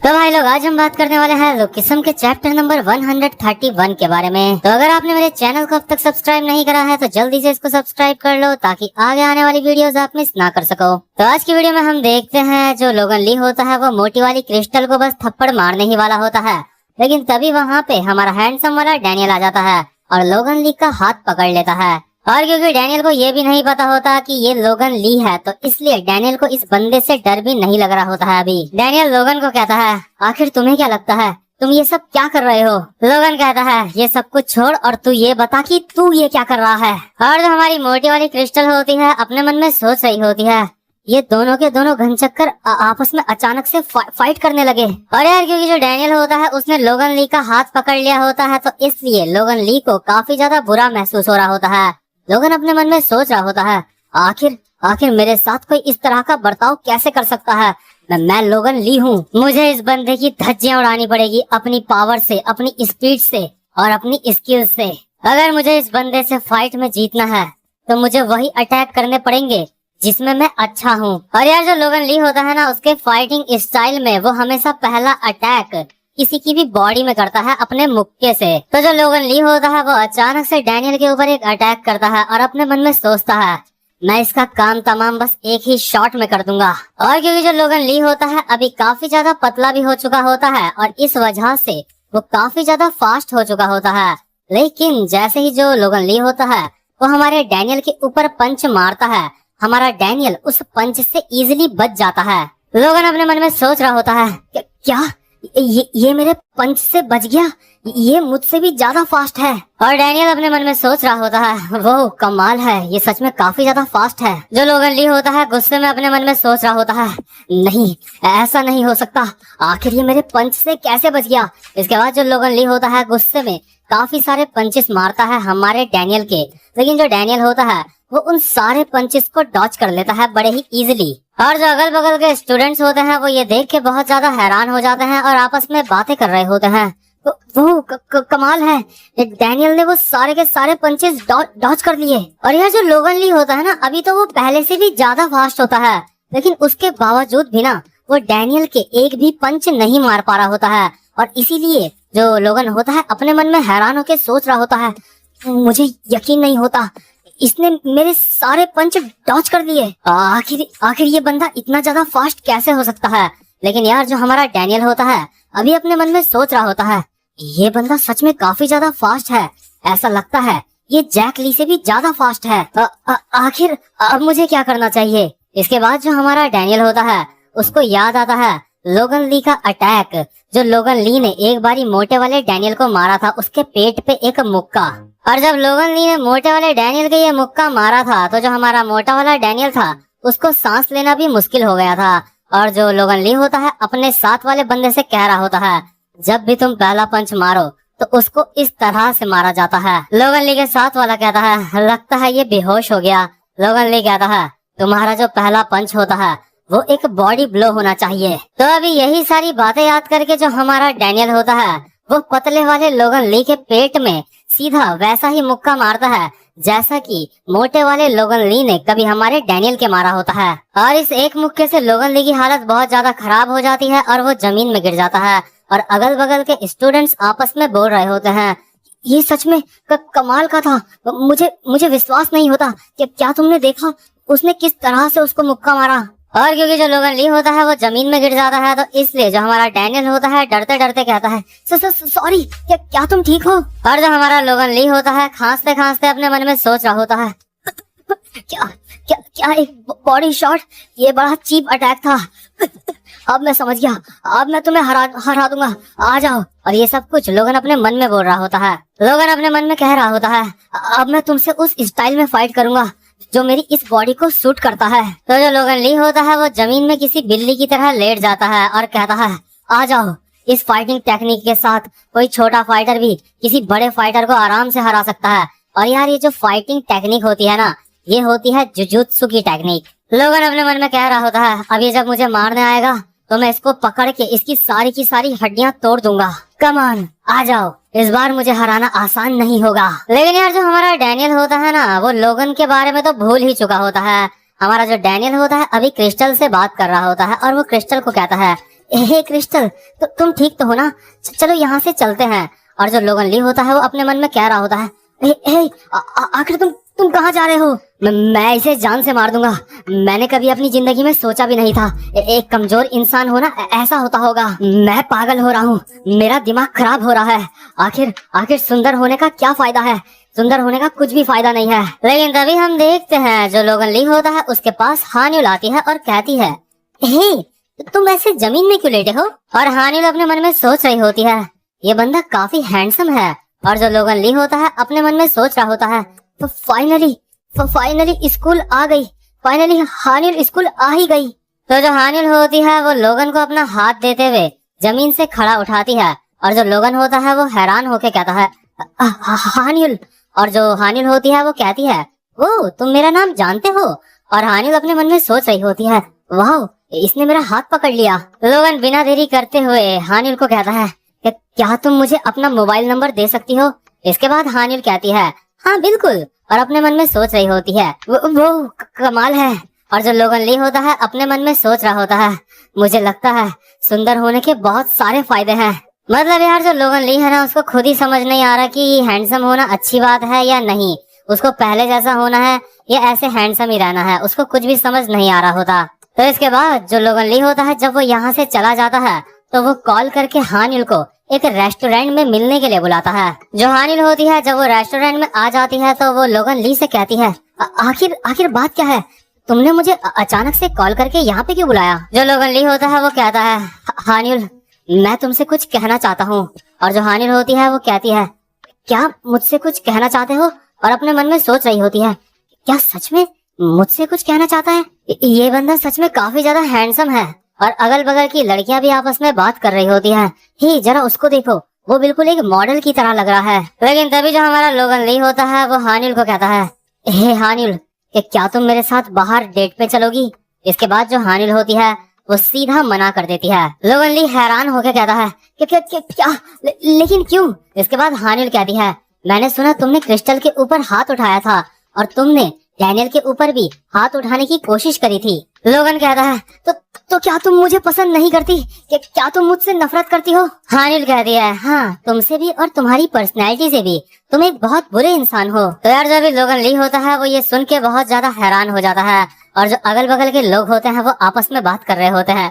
तो भाई लोग आज हम बात करने वाले हैं लोग किस्म के चैप्टर नंबर 131 के बारे में। तो अगर आपने मेरे चैनल को अब तक सब्सक्राइब नहीं करा है तो जल्दी से इसको सब्सक्राइब कर लो ताकि आगे आने वाली वीडियोस आप मिस ना कर सको। तो आज की वीडियो में हम देखते हैं जो लोगन ली होता है वो मोटी वाली क्रिस्टल को बस थप्पड़ मारने ही वाला होता है, लेकिन तभी वहाँ पे हमारा हैंडसम वाला डैनियल आ जाता है और लोगन ली का हाथ पकड़ लेता है। और क्योंकि डैनियल को ये भी नहीं पता होता कि ये लोगन ली है तो इसलिए डैनियल को इस बंदे से डर भी नहीं लग रहा होता है। अभी डैनियल लोगन को कहता है, आखिर तुम्हें क्या लगता है तुम ये सब क्या कर रहे हो? लोगन कहता है, ये सब कुछ छोड़ और तू ये बता कि तू ये क्या कर रहा है। और जो हमारी मोटी वाली क्रिस्टल होती है अपने मन में सोच रही होती है, ये दोनों के दोनों घन चक्कर आपस में अचानक से फाइट करने लगे। और यार क्योंकि जो डैनियल होता है उसने लोगन ली का हाथ पकड़ लिया होता है तो इसलिए लोगन ली को काफी ज्यादा बुरा महसूस हो रहा होता है। लोगन अपने मन में सोच रहा होता है, आखिर मेरे साथ कोई इस तरह का बर्ताव कैसे कर सकता है? मैं लोगन ली हूँ, मुझे इस बंदे की धज्जियां उड़ानी पड़ेगी अपनी पावर से, अपनी स्पीड से और अपनी स्किल से। अगर मुझे इस बंदे से फाइट में जीतना है तो मुझे वही अटैक करने पड़ेंगे जिसमें मैं अच्छा हूँ। और यार जो लोगन ली होता है ना उसके फाइटिंग स्टाइल में वो हमेशा पहला अटैक किसी की भी बॉडी में करता है अपने मुक्के से। तो जो लोगन ली होता है वो अचानक से डैनियल के ऊपर एक अटैक करता है और अपने मन में सोचता है, मैं इसका काम तमाम बस एक ही शॉट में कर दूंगा। और क्योंकि जो लोगन ली होता है अभी काफी ज्यादा पतला भी हो चुका होता है और इस वजह से वो काफी ज्यादा फास्ट हो चुका होता है, लेकिन जैसे ही जो लोगन ली होता है वो हमारे डैनियल के ऊपर पंच मारता है, हमारा डैनियल उस पंच से इजीली बच जाता है। लोगन अपने मन में सोच रहा होता है, क्या ये मेरे पंच से बच गया? ये मुझसे भी ज्यादा फास्ट है। और डैनियल अपने मन में सोच रहा होता है, वो कमाल है, ये सच में काफी ज्यादा फास्ट है। जो लोगन ली होता है गुस्से में अपने मन में सोच रहा होता है, नहीं ऐसा नहीं हो सकता, आखिर ये मेरे पंच से कैसे बच गया? इसके बाद जो लोगन ली होता है गुस्से में काफी सारे पंचेस मारता है हमारे डैनियल के, लेकिन जो डैनियल होता है वो उन सारे पंचेस को डॉच कर लेता है बड़े ही इजीली। और जो अगल बगल के स्टूडेंट्स होते हैं वो ये देख के बहुत ज्यादा हैरान हो जाते हैं और आपस में बातें कर रहे होते हैं, वो कमाल है, डैनियल ने वो सारे के सारे पंचेस डॉच कर लिए। और यार जो लोगन ली होता है ना अभी तो वो पहले से भी ज्यादा फास्ट होता है, लेकिन उसके बावजूद भी ना वो डैनियल के एक भी पंच नहीं मार पा रहा होता है। और इसीलिए जो लोगन होता है अपने मन में हैरान होकर सोच रहा होता है, मुझे यकीन नहीं होता, इसने मेरे सारे पंच डॉच कर दिए, आखिर ये बंदा इतना ज्यादा फास्ट कैसे हो सकता है? लेकिन यार जो हमारा डैनियल होता है अभी अपने मन में सोच रहा होता है, ये बंदा सच में काफी ज्यादा फास्ट है, ऐसा लगता है ये जैक ली से भी ज्यादा फास्ट है। आखिर अब मुझे क्या करना चाहिए? इसके बाद जो हमारा डैनियल होता है उसको याद आता है लोगन ली का अटैक, जो लोगन ली ने एक बारी मोटे वाले डैनियल को मारा था उसके पेट पे एक मुक्का। और जब लोगन ली ने मोटे वाले डैनियल के ये मुक्का मारा था तो जो हमारा मोटा वाला डैनियल था उसको सांस लेना भी मुश्किल हो गया था। और जो लोगन ली होता है अपने साथ वाले बंदे से कह रहा होता है, जब भी तुम पहला पंच मारो तो उसको इस तरह से मारा जाता है। लोगन ली के साथ वाला कहता है, लगता है ये बेहोश हो गया। लोगन ली कहता है, तुम्हारा जो पहला पंच होता है वो एक बॉडी ब्लो होना चाहिए। तो अभी यही सारी बातें याद करके जो हमारा डैनियल होता है वो पतले वाले लोगन ली के पेट में सीधा वैसा ही मुक्का मारता है जैसा कि मोटे वाले लोगन ली ने कभी हमारे डैनियल के मारा होता है। और इस एक मुक्के से लोगन ली की हालत बहुत ज्यादा खराब हो जाती है और वो जमीन में गिर जाता है। और अगल बगल के स्टूडेंट्स आपस में बोल रहे होते हैं, ये सच में कमाल का था, मुझे विश्वास नहीं होता कि क्या तुमने देखा उसने किस तरह से उसको मुक्का मारा? और क्योंकि जो लोगन ली होता है वो जमीन में गिर जाता है तो इसलिए जो हमारा डैनियल होता है डरते डरते कहता है, सॉरी, क्या तुम ठीक हो? और जो हमारा लोगन ली होता है खांसते खांसते अपने मन में सोच रहा होता है, क्या एक बॉडी शॉट, ये बड़ा चीप अटैक था। अब मैं समझ गया, अब मैं तुम्हें हरा दूंगा, आ जाओ। और ये सब कुछ लोगन अपने मन में बोल रहा होता है। लोगन अपने मन में कह रहा होता है, अब मैं तुमसे उस स्टाइल में फाइट करूंगा जो मेरी इस बॉडी को सूट करता है। तो जो लोगन ली होता है वो जमीन में किसी बिल्ली की तरह लेट जाता है और कहता है, आ जाओ, इस फाइटिंग टेक्निक के साथ कोई छोटा फाइटर भी किसी बड़े फाइटर को आराम से हरा सकता है। और यार ये जो फाइटिंग टेक्निक होती है ना ये होती है जुजुत्सु की टेक्निक। लोगन अपने मन में कह रहा होता है, अब ये जब मुझे मारने आएगा तो मैं इसको पकड़ के इसकी सारी की सारी हड्डियां तोड़ दूंगा। कम ऑन, आ जाओ, इस बार मुझे हराना आसान नहीं होगा। लेकिन यार जो हमारा डैनियल होता है ना वो लोगन के बारे में तो भूल ही चुका होता है। हमारा जो डैनियल होता है अभी क्रिस्टल से बात कर रहा होता है और वो क्रिस्टल को कहता है हे क्रिस्टल, तुम ठीक तो हो ना? चलो यहाँ से चलते हैं। और जो लोगन ली होता है वो अपने मन में कह रहा होता है, आखिर तुम कहाँ जा रहे हो? मैं इसे जान से मार दूंगा। मैंने कभी अपनी जिंदगी में सोचा भी नहीं था एक कमजोर इंसान होना ऐसा होता होगा। मैं पागल हो रहा हूँ, मेरा दिमाग खराब हो रहा है। आखिर सुंदर होने का क्या फायदा है? सुंदर होने का कुछ भी फायदा नहीं है। लेकिन तभी हम देखते हैं जो लोगन ली होता है उसके पास हानिल आती है और कहती है, हे तुम ऐसे जमीन में क्यों लेटे हो? और हानिल अपने मन में सोच रही होती है, ये बंदा काफी हैंडसम है। और जो लोगन ली होता है अपने मन में सोच रहा होता है, तो फाइनली स्कूल आ गई। फाइनली हानिल स्कूल आ ही गई। तो जो हानिल होती है वो लोगन को अपना हाथ देते हुए जमीन से खड़ा उठाती है। और जो लोगन होता है वो हैरान होके कहता है, हानिल। और जो हानिल होती है वो कहती है, ओ तुम मेरा नाम जानते हो? और हानिल अपने मन में सोच रही होती है, वाह इसने मेरा हाथ पकड़ लिया। लोगन बिना देरी करते हुए हानिल को कहता है, क्या तुम मुझे अपना मोबाइल नंबर दे सकती हो? इसके बाद हानिल कहती है, हाँ बिल्कुल। और अपने मन में सोच रही होती है, वो कमाल है। और जो लोगन ली होता है अपने मन में सोच रहा होता है, मुझे लगता है सुंदर होने के बहुत सारे फायदे हैं। मतलब यार जो लोगन ली है ना उसको खुद ही समझ नहीं आ रहा कि हैंडसम होना अच्छी बात है या नहीं। उसको पहले जैसा होना है या ऐसे हैंडसम ही रहना है, उसको कुछ भी समझ नहीं आ रहा होता। तो इसके बाद जो लोगन ली होता है जब वो यहाँ से चला जाता है तो वो कॉल करके हानिल को एक रेस्टोरेंट में मिलने के लिए बुलाता है। जो हानिल होती है जब वो रेस्टोरेंट में आ जाती है तो वो लोगन ली से कहती है, आखिर बात क्या है? तुमने मुझे अचानक से कॉल करके यहाँ पे क्यों बुलाया? जो लोगन ली होता है वो कहता है, हानिल मैं तुमसे कुछ कहना चाहता हूँ। और जो हानिल होती है वो कहती है, क्या मुझसे कुछ कहना चाहते हो? और अपने मन में सोच रही होती है, क्या सच में मुझसे कुछ कहना चाहता है? ये बंदा सच में काफी ज्यादा हैंडसम है। और अगल बगल की लड़कियां भी आपस में बात कर रही होती हैं। ही जरा उसको देखो, वो बिल्कुल एक मॉडल की तरह लग रहा है। लेकिन तभी जो हमारा लोगन ली होता है वो हानिल को कहता है, हे हानिल कि क्या तुम मेरे साथ बाहर डेट पे चलोगी? इसके बाद जो हानिल होती है वो सीधा मना कर देती है। लोगन ली हैरान होकर कहता है कि क्या लेकिन क्यों? इसके बाद हानिल कहती है, मैंने सुना तुमने क्रिस्टल के ऊपर हाथ उठाया था और तुमने डैनियल के ऊपर भी हाथ उठाने की कोशिश करी थी। लोगन कहता है, तो क्या तुम मुझे पसंद नहीं करती? क्या तुम मुझसे नफरत करती हो? हानिल कहती है, हाँ तुमसे भी और तुम्हारी पर्सनैलिटी से भी। तुम एक बहुत बुरे इंसान हो। तो यार जो भी लोगन ली होता है वो ये सुन के बहुत ज्यादा हैरान हो जाता है। और जो अगल बगल के लोग होते हैं वो आपस में बात कर रहे होते हैं,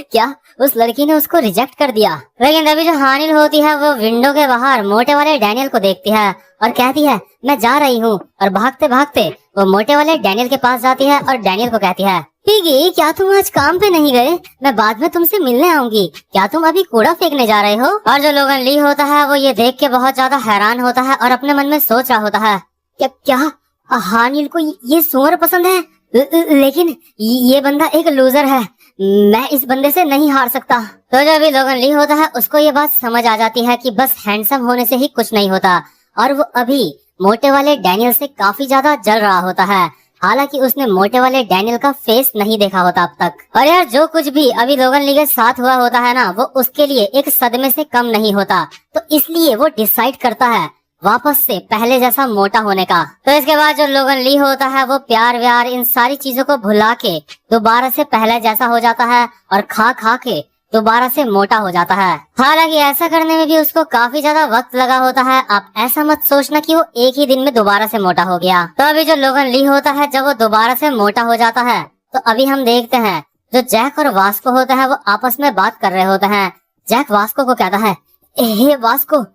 क्या उस लड़की ने उसको रिजेक्ट कर दिया? लेकिन तभी जो हानिल होती है वो विंडो के बाहर मोटे वाले डैनियल को देखती है और कहती है, मैं जा रही हूँ। और भागते भागते वो मोटे वाले डैनियल के पास जाती है और डैनियल को कहती है, पिगी क्या तुम आज काम पे नहीं गए? मैं बाद में तुमसे मिलने आऊंगी। क्या तुम अभी कूड़ा फेंकने जा रहे हो? और जो लोगन ली होता है वो ये देख के बहुत ज्यादा हैरान होता है और अपने मन में सोच रहा होता है, क्या हानिल को ये सुअर पसंद है? लेकिन ये बंदा एक लूजर है, मैं इस बंदे से नहीं हार सकता। तो जब भी लोगन ली होता है उसको ये बात समझ आ जाती है कि बस हैंडसम होने से ही कुछ नहीं होता। और वो अभी मोटे वाले डैनियल से काफी ज्यादा जल रहा होता है। हालांकि उसने मोटे वाले डैनियल का फेस नहीं देखा होता अब तक। और यार जो कुछ भी अभी लोगन ली के साथ हुआ होता है ना वो उसके लिए एक सदमे से कम नहीं होता। तो इसलिए वो डिसाइड करता है वापस से पहले जैसा मोटा होने का। तो इसके बाद जो लोगन ली होता है वो प्यार व्यार इन सारी चीजों को भुला के दोबारा से पहले जैसा हो जाता है और खा खा के दोबारा से मोटा हो जाता है। हालांकि ऐसा करने में भी उसको काफी ज्यादा वक्त लगा होता है। आप ऐसा मत सोचना कि वो एक ही दिन में दोबारा से मोटा हो गया। तो अभी जो लोगन ली होता है जब वो दोबारा से मोटा हो जाता है तो अभी हम देखते हैं जो जैक और वास्को होता है वो आपस में बात कर रहे होते हैं। जैक वास्को को कहता है, हे वास्को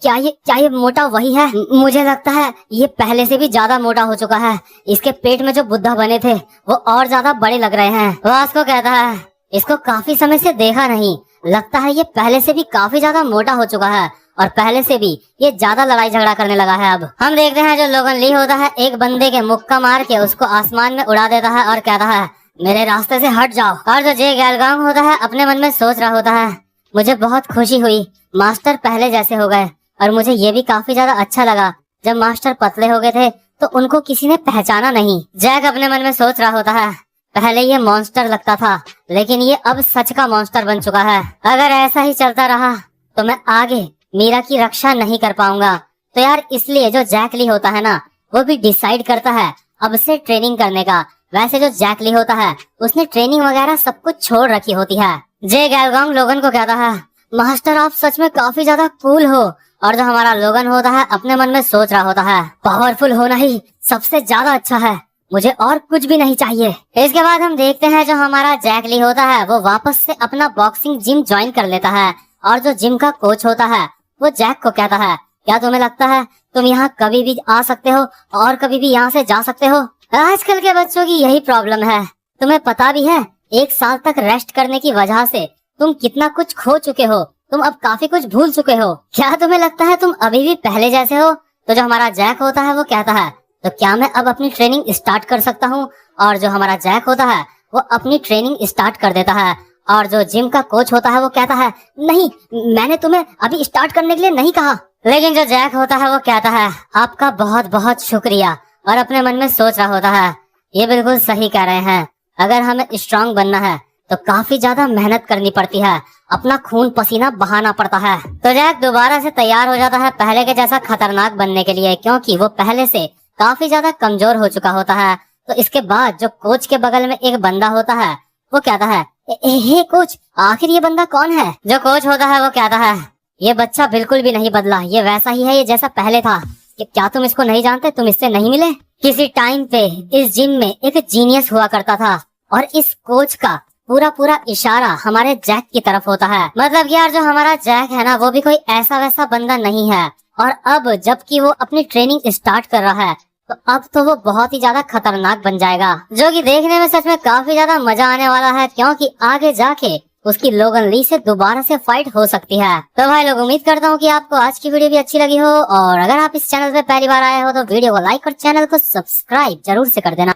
क्या ये मोटा वही है? मुझे लगता है ये पहले से भी ज्यादा मोटा हो चुका है। इसके पेट में जो बुद्धा बने थे वो और ज्यादा बड़े लग रहे हैं। वास्को कहता है, इसको काफी समय से देखा नहीं, लगता है ये पहले से भी काफी ज्यादा मोटा हो चुका है और पहले से भी ये ज्यादा लड़ाई झगड़ा करने लगा है। अब हम देखते हैं जो लोगन ली होता है एक बंदे के मुक्का मार के उसको आसमान में उड़ा देता है और कहता है, मेरे रास्ते से हट जाओ। और जो जे गैलगांग होता है अपने मन में सोच रहा होता है, मुझे बहुत खुशी हुई, मास्टर पहले जैसे हो गए। और मुझे ये भी काफी ज्यादा अच्छा लगा जब मास्टर पतले हो गए थे तो उनको किसी ने पहचाना नहीं। जैक अपने मन में सोच रहा होता है, पहले ये मॉन्स्टर लगता था लेकिन ये अब सच का मॉन्स्टर बन चुका है। अगर ऐसा ही चलता रहा तो मैं आगे मीरा की रक्षा नहीं कर पाऊंगा। तो यार इसलिए जो जैक ली होता है ना वो भी डिसाइड करता है अब से ट्रेनिंग करने का। वैसे जो जैक ली होता है उसने ट्रेनिंग वगैरह सब कुछ छोड़ रखी होती है। जे गैलगॉन्ग लोगन को कहता है, मास्टर आप सच में काफी ज्यादा कूल हो। और जो हमारा लोगन होता है अपने मन में सोच रहा होता है, पावरफुल होना ही सबसे ज्यादा अच्छा है, मुझे और कुछ भी नहीं चाहिए। इसके बाद हम देखते हैं जो हमारा जैक ली होता है वो वापस से अपना बॉक्सिंग जिम ज्वाइन कर लेता है। और जो जिम का कोच होता है वो जैक को कहता है, क्या तुम्हें लगता है तुम यहाँ कभी भी आ सकते हो और कभी भी यहाँ से जा सकते हो? आजकल के बच्चों की यही प्रॉब्लम है। तुम्हें पता भी है 1 साल तक रेस्ट करने की वजह से तुम कितना कुछ खो चुके हो, तुम अब काफी कुछ भूल चुके हो। क्या तुम्हें लगता है तुम अभी भी पहले जैसे हो? तो जो हमारा जैक होता है वो कहता है, तो क्या मैं अब अपनी ट्रेनिंग स्टार्ट कर सकता हूँ? और जो हमारा जैक होता है वो अपनी ट्रेनिंग स्टार्ट कर देता है। और जो जिम का कोच होता है वो कहता है, नहीं मैंने तुम्हें अभी स्टार्ट करने के लिए नहीं कहा। लेकिन जो जैक होता है वो कहता है, आपका बहुत बहुत शुक्रिया। और अपने मन में सोच रहा होता है, ये बिल्कुल सही कह रहे हैं, अगर हमें स्ट्रांग बनना है तो काफी ज्यादा मेहनत करनी पड़ती है, अपना खून पसीना बहाना पड़ता है। तो जैक दोबारा से तैयार हो जाता है पहले के जैसा खतरनाक बनने के लिए, क्योंकि वो पहले से काफी ज्यादा कमजोर हो चुका होता है। तो इसके बाद जो कोच के बगल में एक बंदा होता है वो कहता है, हे कोच, आखिर ये बंदा कौन है? जो कोच होता है वो कहता है, ये बच्चा बिल्कुल भी नहीं बदला, ये वैसा ही है ये जैसा पहले था। क्या तुम इसको नहीं जानते? तुम इससे नहीं मिले? किसी टाइम पे इस जिम में एक जीनियस हुआ करता था और इस कोच का पूरा इशारा हमारे जैक की तरफ होता है। मतलब यार जो हमारा जैक है ना वो भी कोई ऐसा वैसा बंदा नहीं है। और अब जबकि वो अपनी ट्रेनिंग स्टार्ट कर रहा है तो अब तो वो बहुत ही ज्यादा खतरनाक बन जाएगा, जो कि देखने में सच में काफी ज्यादा मजा आने वाला है, क्योंकि आगे जाके उसकी लोगन ली से दोबारा से फाइट हो सकती है। तो भाई लोग उम्मीद करता हूँ कि आपको आज की वीडियो भी अच्छी लगी हो, और अगर आप इस चैनल पे पहली बार आए हो तो वीडियो को लाइक और चैनल को सब्सक्राइब जरूर से कर देना।